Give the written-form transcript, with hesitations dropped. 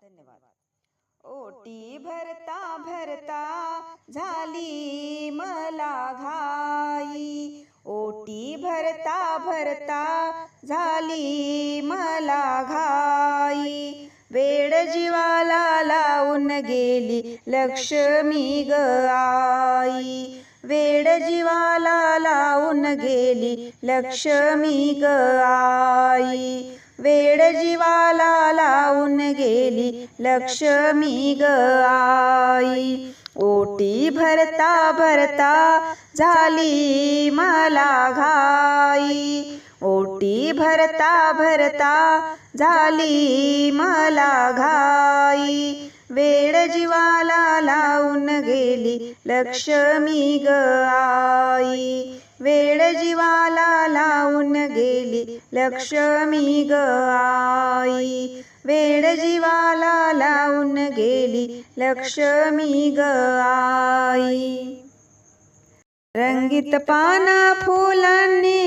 धन्यवाद. ओटी भरता भरता झाली मला घाई, ओटी भरता भरता झाली मला घाई. वेड जीवाला लावून गेली लक्ष्मी ग आई, वेड जीवाला लावून गेली लक्ष्मी ग आई, वेड जीवाला लावून गेली लक्ष्मी ग आई. ओटी भरता भरता झाली मला घाई, ओटी भरता भरता झाली मला घाई. वेड जीवाला लावून गेली लक्ष्मी ग आई, वेड जीवाला लावून गेली लक्ष्मी ग आई, वेड जीवाला लावून गेली लक्ष्मी ग आई. रंगीत पाना फुलांनी